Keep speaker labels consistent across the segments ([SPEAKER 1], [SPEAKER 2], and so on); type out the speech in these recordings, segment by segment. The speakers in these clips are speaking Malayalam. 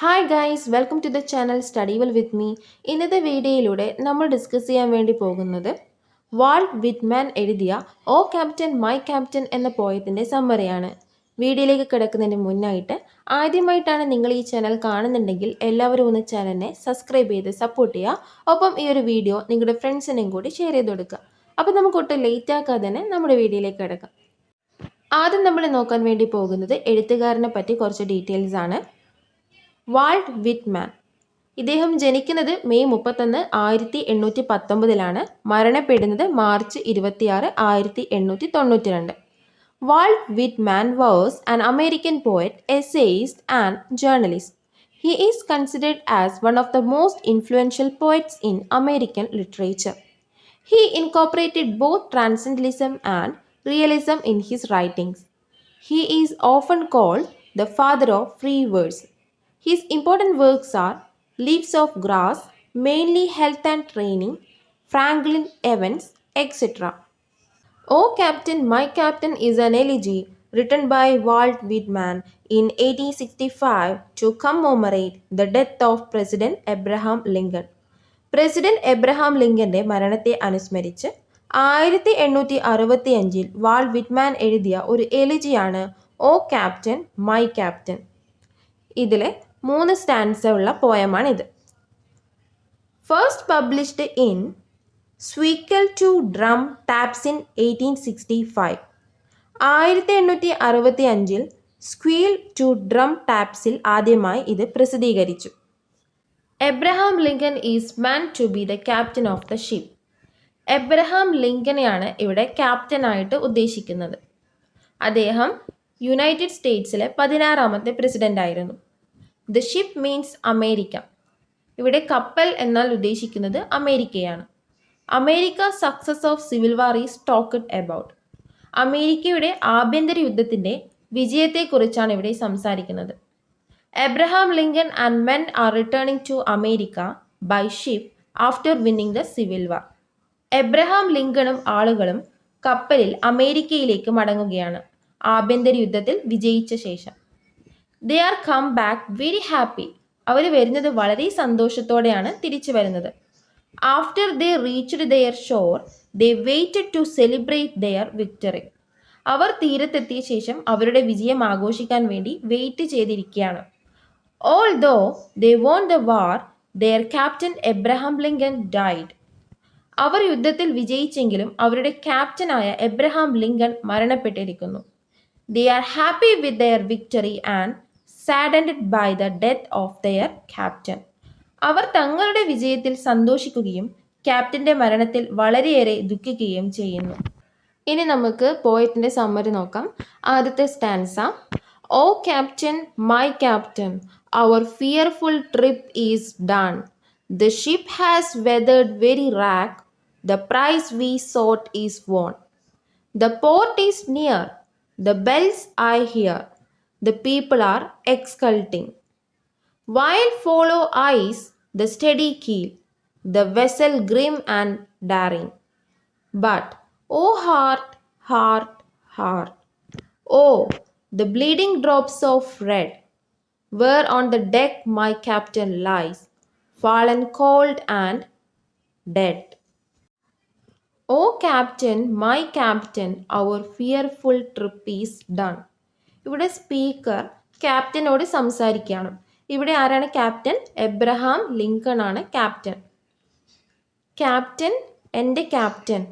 [SPEAKER 1] Hi guys welcome to the channel study well with me. ഇന്നത്തെ വീഡിയോയിലൂടെ നമ്മൾ ഡിസ്കസ് ചെയ്യാൻ വേണ്ടി പോകുന്നത് വാൾട്ട് വിറ്റ്മാൻ എഴുതിയ ഓ ക്യാപ്റ്റൻ മൈ ക്യാപ്റ്റൻ എന്ന പോയത്തിൻ്റെ സമ്മറിയാണ്. വീഡിയോയിലേക്ക് കിടക്കുന്നതിന് മുന്നായിട്ട് ആദ്യമായിട്ടാണ് നിങ്ങൾ ഈ ചാനൽ കാണുന്നുണ്ടെങ്കിൽ എല്ലാവരും ഒന്ന് ചാനലിനെ സബ്സ്ക്രൈബ് ചെയ്ത് സപ്പോർട്ട് ചെയ്യുക. ഒപ്പം ഈ ഒരു വീഡിയോ നിങ്ങളുടെ ഫ്രണ്ട്സിനെയും കൂടി ഷെയർ ചെയ്ത് കൊടുക്കുക. അപ്പോൾ നമുക്ക് ഒട്ടും ലേറ്റ് ആക്കാതെ തന്നെ നമ്മുടെ വീഡിയോയിലേക്ക് കിടക്കാം. ആദ്യം നമ്മൾ നോക്കാൻ വേണ്ടി പോകുന്നത് എഴുത്തുകാരനെ പറ്റി കുറച്ച് ഡീറ്റെയിൽസ് ആണ്. വാൾട്ട് വിറ്റ്മാൻ ഇദ്ദേഹം ജനിക്കുന്നത് മെയ് 31, 1819 മരണപ്പെടുന്നത് March 26, 1892. Walt Whitman was an American poet, essayist and journalist. He is considered as one of the most influential poets in American literature. He incorporated both transcendentalism and realism in his writings. He is often called the father of free verse. His important works are Leaves of Grass, mainly health and training, Franklin Evans, etc. O Captain, My Captain is an elegy written by Walt Whitman in 1865 to commemorate the death of President Abraham Lincoln. President Abraham ലിങ്കന്റെ മരണത്തെ അനുസ്മരിച്ച് 1865 വാൾട്ട് വിറ്റ്മാൻ എഴുതിയ ഒരു എലിജിയാണ് ഓ ക്യാപ്റ്റൻ മൈ ക്യാപ്റ്റൻ. ഇതിലെ 3 സ്റ്റാൻസ ഉള്ള പോയമാണിത്. First published in sequel to Drum Taps in 1865. 1865 sequel to drum ടാപ്സിൽ ആദ്യമായി ഇത് പ്രസിദ്ധീകരിച്ചു. Abraham Lincoln is man to be the captain of the ship. Abraham ലിങ്കനെയാണ് ഇവിടെ ക്യാപ്റ്റനായിട്ട് ഉദ്ദേശിക്കുന്നത്. അദ്ദേഹം യുണൈറ്റഡ് സ്റ്റേറ്റ്സിലെ 16ാമത്തെ പ്രസിഡന്റ് ആയിരുന്നു. The ship means America. ഇവിടെ കപ്പൽ എന്നാൽ ഉദ്ദേശിക്കുന്നത് അമേരിക്കയാണ്. America success of civil war is talked about. അമേരിക്കയുടെ ആഭ്യന്തര യുദ്ധത്തിൻ്റെ വിജയത്തെക്കുറിച്ചാണ് ഇവിടെ സംസാരിക്കുന്നത്. Abraham Lincoln and men are returning to America by ship after winning the civil war. Abraham ലിങ്കണും ആളുകളും കപ്പലിൽ അമേരിക്കയിലേക്ക് മടങ്ങുകയാണ് ആഭ്യന്തര യുദ്ധത്തിൽ വിജയിച്ച ശേഷം. They are come back very happy. അവർ വരുന്നത് വളരെ സന്തോഷത്തോടെയാണ് തിരിച്ചു വരുന്നത്. After they reached their shore they waited to celebrate their victory. അവർ തീരത്തെത്തിയ ശേഷം അവരുടെ വിജയം ആഘോഷിക്കാൻ വേണ്ടി വെയിറ്റ് ചെയ്തിരിക്കുകയാണ്. Although they won the war their captain Abraham Lincoln died. അവർ യുദ്ധത്തിൽ വിജയിച്ചെങ്കിലും അവരുടെ ക്യാപ്റ്റനായ എബ്രഹാം ലിങ്കൺ മരണപ്പെട്ടിരിക്കുന്നു. They are happy with their victory and saddened by the death of their captain. അവർ തങ്ങളുടെ വിജയത്തിൽ സന്തോഷിക്കുകയും ക്യാപ്റ്റന്റെ മരണത്തിൽ വളരെയേറെ ദുഃഖിക്കുകയും ചെയ്യുന്നു. ഇനി നമുക്ക് പോയറ്റിന്റെ സമ്മറി നോക്കാം. ആദ്യത്തെ stanza. O captain my captain, our fearful trip is done. The ship has weathered very rack. The prize we sought is won. The port is near. The bells I hear. The people are exulting. While follow eyes the steady keel, the vessel grim and daring. But, oh heart, heart, heart, oh, the bleeding drops of red, where on the deck my captain lies, fallen cold and dead. O captain my captain our fearful trip is done. ഇവിടെ സ്പീക്കർ ക്യാപ്റ്റനോട് സംസാരിക്കുകയാണ്. ഇവിടെ ആരാണ് ക്യാപ്റ്റൻ? എബ്രഹാം ലിങ്കൺ ആണ് ക്യാപ്റ്റൻ. ക്യാപ്റ്റൻ, എൻ്റെ ക്യാപ്റ്റൻ,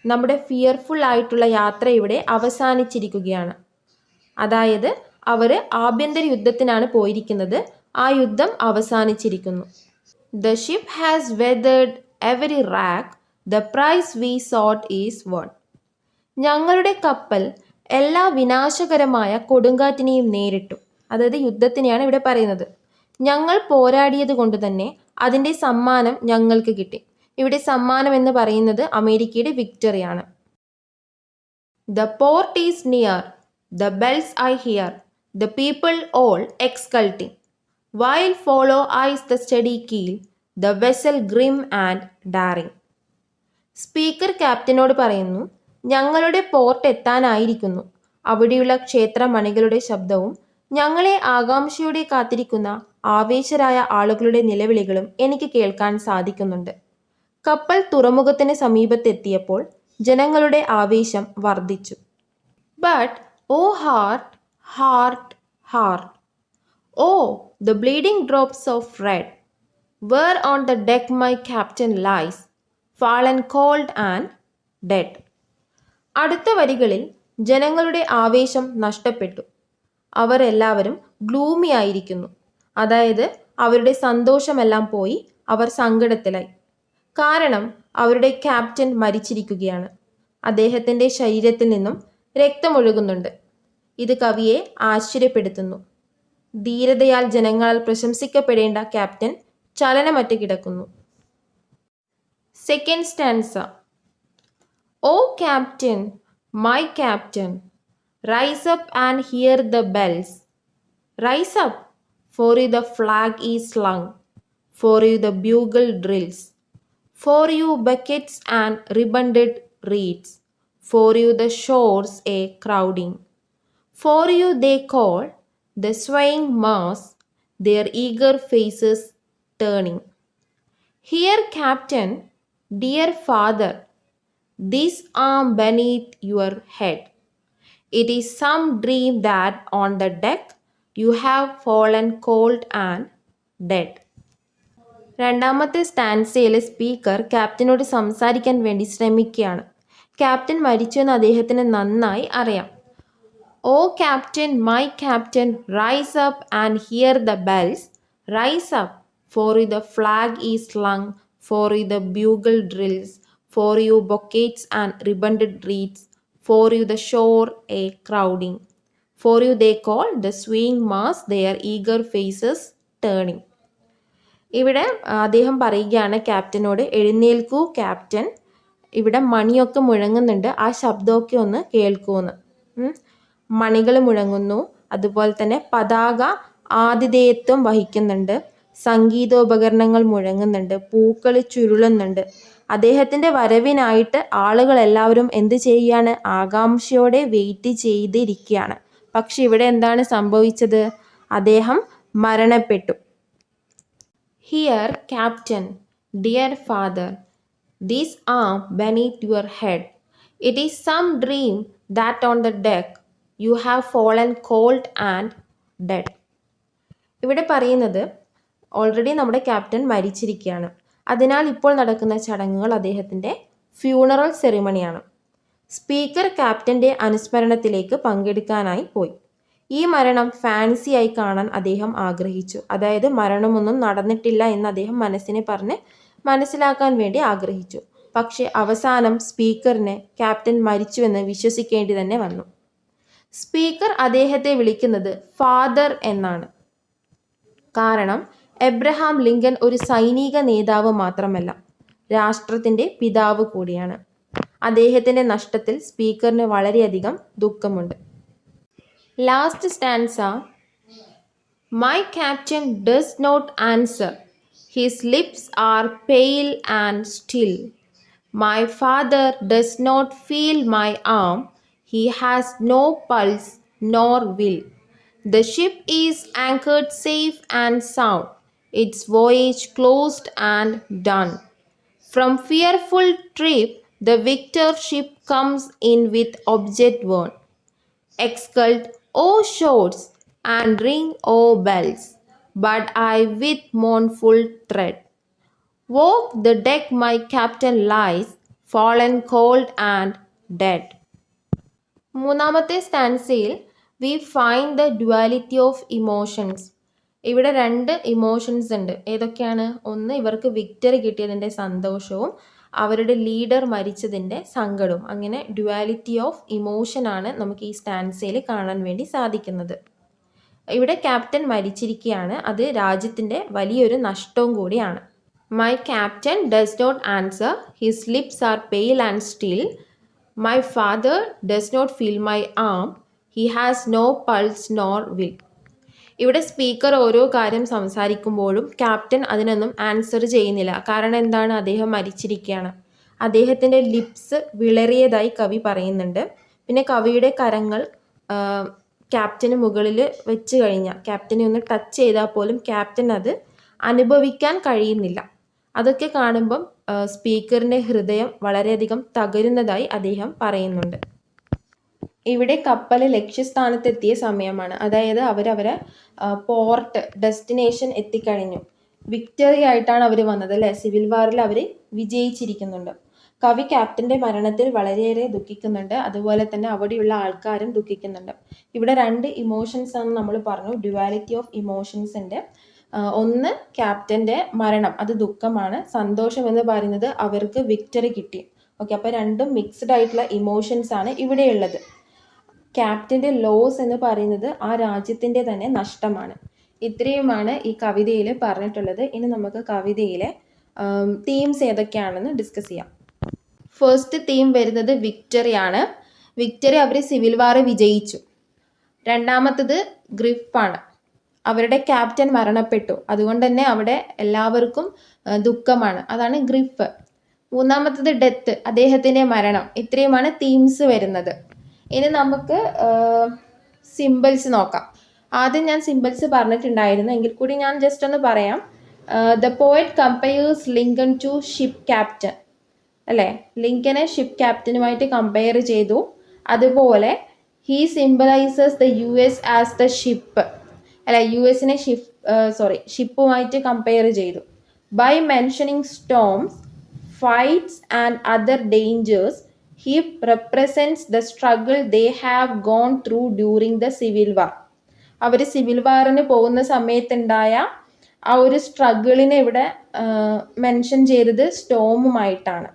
[SPEAKER 1] നമ്മുടെ ഫിയർഫുൾ ആയിട്ടുള്ള യാത്ര ഇവിടെ അവസാനിച്ചിരിക്കുകയാണ്. അതായത് അവർ ആഭ്യന്തര യുദ്ധത്തിനാണ് പോയിരിക്കുന്നത്. ആ യുദ്ധം അവസാനിച്ചിരിക്കുന്നു. The ship has weathered every rack. The prize we sought is won. ഞങ്ങളുടെ കപ്പൽ എല്ലാ വിനാശകരമായ കൊടുങ്കാറ്റിനെയും നേരിട്ടു. അതായത് യുദ്ധത്തിനെയാണ് ഇവിടെ പറയുന്നത്. ഞങ്ങൾ പോരാടിയത് കൊണ്ട് തന്നെ അതിൻ്റെ സമ്മാനം ഞങ്ങൾക്ക് കിട്ടി. ഇവിടെ സമ്മാനം എന്ന് പറയുന്നത് അമേരിക്കയുടെ വിക്ടറിയാണ്. The port is near. The bells I hear. The people all exulting. While follow eyes the steady keel. The vessel grim and daring. Speaker ക്യാപ്റ്റനോട് പറയുന്നു, ഞങ്ങളുടെ പോർട്ട് എത്താനായിരിക്കുന്നു. അവിടെയുള്ള ക്ഷേത്രമണികളുടെ ശബ്ദവും ഞങ്ങളെ ആകാംക്ഷയോടെ കാത്തിരിക്കുന്ന ആവേശരായ ആളുകളുടെ നിലവിളികളും എനിക്ക് കേൾക്കാൻ സാധിക്കുന്നുണ്ട്. കപ്പൽ തുറമുഖത്തിന് സമീപത്തെത്തിയപ്പോൾ ജനങ്ങളുടെ ആവേശം വർദ്ധിച്ചു. But O heart, heart, heart, O the bleeding drops of red, where on the deck my captain lies, fallen cold and dead. അടുത്ത വരികളിൽ ജനങ്ങളുടെ ആവേശം നഷ്ടപ്പെട്ടു. അവർ എല്ലാവരും ഗ്ലൂമി ആയിരിക്കുന്നു. അതായത് അവരുടെ സന്തോഷമെല്ലാം പോയി, അവർ സങ്കടത്തിലായി. കാരണം അവരുടെ ക്യാപ്റ്റൻ മരിച്ചിരിക്കുകയാണ്. അദ്ദേഹത്തിൻ്റെ ശരീരത്തിൽ നിന്നും രക്തമൊഴുകുന്നുണ്ട്. ഇത് കവിയെ ആശ്ചര്യപ്പെടുത്തുന്നു. ധീരതയാൽ ജനങ്ങളാൽ പ്രശംസിക്കപ്പെടേണ്ട ക്യാപ്റ്റൻ ചലനമറ്റ് കിടക്കുന്നു. Second stanza. O captain, my captain, rise up and hear the bells. Rise up, for you the flag is slung, for you the bugle drills, for you buckets and ribboned reeds, for you the shores a crowding, for you they call, the swaying mass, their eager faces turning. Here, Captain, dear father, this arm beneath your head. It is some dream that on the deck you have fallen cold and dead. രണ്ടാമത്തെ സ്റ്റാൻസയിലെ സ്പീക്കർ ക്യാപ്റ്റനോട് സംസാരിക്കാൻ വേണ്ടി ശ്രമിക്കുകയാണ്. ക്യാപ്റ്റൻ മരിച്ചുവെന്ന് അദ്ദേഹത്തിന് നന്നായി അറിയാം. O captain, my captain, rise up and hear the bells. Rise up, for you the flag is slung, for you the bugle drills, for you bouquets and ribboned reeds, for you the shore a crowding, for you they call, the swaying mass, their eager faces turning. ഇവിടെ അദ്ദേഹം പറയുകയാണ് ക്യാപ്റ്റനോട്, എഴുന്നേൽക്കൂ ക്യാപ്റ്റൻ, ഇവിടെ മണിയൊക്കെ മുഴങ്ങുന്നുണ്ട്, ആ ശബ്ദമൊക്കെ ഒന്ന് കേൾക്കൂന്ന്. മണികൾ മുഴങ്ങുന്നു, അതുപോലെ തന്നെ പതാക ആതിഥേയത്വം വഹിക്കുന്നുണ്ട്, സംഗീതോപകരണങ്ങൾ മുഴങ്ങുന്നുണ്ട്, പൂക്കൾ ചുരുളുന്നുണ്ട്. അദ്ദേഹത്തിൻ്റെ വരവിനായിട്ട് ആളുകളെല്ലാവരും എന്ത് ചെയ്യുകയാണ്? ആകാംക്ഷയോടെ വെയിറ്റ് ചെയ്തിരിക്കുകയാണ്. പക്ഷെ ഇവിടെ എന്താണ് സംഭവിച്ചത്? അദ്ദേഹം മരണപ്പെട്ടു. Here, Captain, dear father, this arm beneath your head. It is some dream that on the deck you have fallen cold and dead. ഇവിടെ പറയുന്നത് ഓൾറെഡി നമ്മുടെ ക്യാപ്റ്റൻ മരിച്ചിരിക്കുകയാണ്. അതിനാൽ ഇപ്പോൾ നടക്കുന്ന ചടങ്ങുകൾ അദ്ദേഹത്തിൻ്റെ ഫ്യൂണറൽ സെറിമണിയാണ്. സ്പീക്കർ ക്യാപ്റ്റൻ്റെ അനുസ്മരണത്തിലേക്ക് പങ്കെടുക്കാനായി പോയി. ഈ മരണം ഫാൻസിയായി കാണാൻ അദ്ദേഹം ആഗ്രഹിച്ചു. അതായത് മരണമൊന്നും നടന്നിട്ടില്ല എന്ന് അദ്ദേഹം മനസ്സിനെ പറഞ്ഞ് മനസ്സിലാക്കാൻ വേണ്ടി ആഗ്രഹിച്ചു. പക്ഷെ അവസാനം സ്പീക്കറിന് ക്യാപ്റ്റൻ മരിച്ചുവെന്ന് വിശ്വസിക്കേണ്ടി തന്നെ വന്നു. സ്പീക്കർ അദ്ദേഹത്തെ വിളിക്കുന്നത് ഫാദർ എന്നാണ്. കാരണം എബ്രഹാം ലിങ്കൻ ഒരു സൈനിക നേതാവ് മാത്രമല്ല, രാഷ്ട്രത്തിൻ്റെ പിതാവ് കൂടിയാണ്. അദ്ദേഹത്തിൻ്റെ നഷ്ടത്തിൽ സ്പീക്കറിന് വളരെയധികം ദുഃഖമുണ്ട്. Last stanza. My captain does not answer. His lips are pale and still. My father does not feel my arm. He has no pulse nor will. The ship is anchored safe and sound, its voyage closed and done. From fearful trip, the victor ship comes in with object won. Exult, O shores, and ring, O bells, but I with mournful tread walk the deck my captain lies, fallen cold and dead. മൂന്നാമത്തെ സ്റ്റാൻസയിൽ we find the duality of emotions. ഇവിടെ രണ്ട് ഇമോഷൻസ് ഉണ്ട്. ഏതൊക്കെയാണ്? ഒന്ന്, ഇവർക്ക് വിക്ടറി കിട്ടിയതിൻ്റെ സന്തോഷവും അവരുടെ ലീഡർ മരിച്ചതിൻ്റെ സങ്കടവും. അങ്ങനെ ഡ്യുവാലിറ്റി ഓഫ് ഇമോഷനാണ് നമുക്ക് ഈ സ്റ്റാൻസയിൽ കാണാൻ വേണ്ടി സാധിക്കുന്നത്. ഇവിടെ ക്യാപ്റ്റൻ മരിച്ചിരിക്കുകയാണ്. അത് രാജ്യത്തിൻ്റെ വലിയൊരു നഷ്ടവും കൂടിയാണ്. My captain does not answer, his lips are pale and still. My father does not feel my arm, he has no pulse nor will. ഇവിടെ സ്പീക്കർ ഓരോ കാര്യം സംസാരിക്കുമ്പോഴും ക്യാപ്റ്റൻ അതിനൊന്നും ആൻസർ ചെയ്യുന്നില്ല. കാരണം എന്താണ്? അദ്ദേഹം മരിച്ചിരിക്കുകയാണ്. അദ്ദേഹത്തിൻ്റെ ലിപ്സ് വിളറിയതായി കവി പറയുന്നുണ്ട്. പിന്നെ കവിയുടെ കരങ്ങൾ ക്യാപ്റ്റന് മുകളിൽ വെച്ച് കഴിഞ്ഞാൽ, ക്യാപ്റ്റനെ ഒന്ന് ടച്ച് ചെയ്താൽ പോലും ക്യാപ്റ്റൻ അത് അനുഭവിക്കാൻ കഴിയുന്നില്ല. അതൊക്കെ കാണുമ്പം സ്പീക്കറിൻ്റെ ഹൃദയം വളരെയധികം തകരുന്നതായി അദ്ദേഹം പറയുന്നുണ്ട്. ഇവിടെ കപ്പൽ ലക്ഷ്യസ്ഥാനത്തെത്തിയ സമയമാണ്. അതായത് അവരവരെ പോർട്ട് ഡെസ്റ്റിനേഷൻ എത്തിക്കഴിഞ്ഞു. വിക്ടറി ആയിട്ടാണ് അവർ വന്നത് അല്ലേ. സിവിൽ വാറിൽ അവർ വിജയിച്ചിരിക്കുന്നുണ്ട്. കവി ക്യാപ്റ്റൻ്റെ മരണത്തിൽ വളരെയേറെ ദുഃഖിക്കുന്നുണ്ട്. അതുപോലെ തന്നെ അവിടെയുള്ള ആൾക്കാരും ദുഃഖിക്കുന്നുണ്ട്. ഇവിടെ 2 ഇമോഷൻസ് ആണ് നമ്മൾ പറഞ്ഞു. ഡ്യുവാലിറ്റി ഓഫ് ഇമോഷൻസിൻ്റെ ഒന്ന് ക്യാപ്റ്റൻ്റെ മരണം, അത് ദുഃഖമാണ്. സന്തോഷം എന്ന് പറയുന്നത് അവർക്ക് വിക്ടറി കിട്ടി. ഓക്കെ, അപ്പോൾ രണ്ടും മിക്സ്ഡ് ആയിട്ടുള്ള ഇമോഷൻസ് ആണ് ഇവിടെയുള്ളത്. ക്യാപ്റ്റൻ്റെ ലോസ് എന്ന് പറയുന്നത് ആ രാജ്യത്തിൻ്റെ തന്നെ നഷ്ടമാണ്. ഇത്രയുമാണ് ഈ കവിതയിൽ പറഞ്ഞിട്ടുള്ളത്. ഇനി നമുക്ക് കവിതയിലെ തീംസ് ഏതൊക്കെയാണെന്ന് ഡിസ്കസ് ചെയ്യാം. ഫസ്റ്റ് തീം വരുന്നത് വിക്ടറിയാണ്. വിക്ടറി, അവർ സിവിൽ വാർ വിജയിച്ചു. രണ്ടാമത്തത് ഗ്രിഫാണ്. അവരുടെ ക്യാപ്റ്റൻ മരണപ്പെട്ടു, അതുകൊണ്ട് തന്നെ അവിടെ എല്ലാവർക്കും ദുഃഖമാണ്, അതാണ് ഗ്രിഫ്. മൂന്നാമത്തത് ഡെത്ത്, അദ്ദേഹത്തിൻ്റെ മരണം. ഇത്രയുമാണ് തീംസ് വരുന്നത്. ഇനി നമുക്ക് സിമ്പിൾസ് നോക്കാം. ആദ്യം ഞാൻ സിമ്പിൾസ് പറഞ്ഞിട്ടുണ്ടായിരുന്നു, എങ്കിൽ കൂടി ഞാൻ ജസ്റ്റ് ഒന്ന് പറയാം. The poet compares Lincoln to ship captain അല്ലേ. ലിങ്കനെ ഷിപ്പ് ക്യാപ്റ്റനുമായിട്ട് കമ്പയർ ചെയ്തു. അതുപോലെ he symbolises the US as the ship അല്ലെ, US-നെ ഷിപ്പുമായിട്ട് കമ്പയർ ചെയ്തു. By mentioning storms, fights and other dangers, he represents the struggle they have gone through during the civil war. അവർ സിവിൽ വാറിന് പോകുന്ന സമയത്തുണ്ടായ ആ ഒരു സ്ട്രഗിളിനെ ഇവിടെ മെൻഷൻ ചെയ്തത് സ്റ്റോമുമായിട്ടാണ്.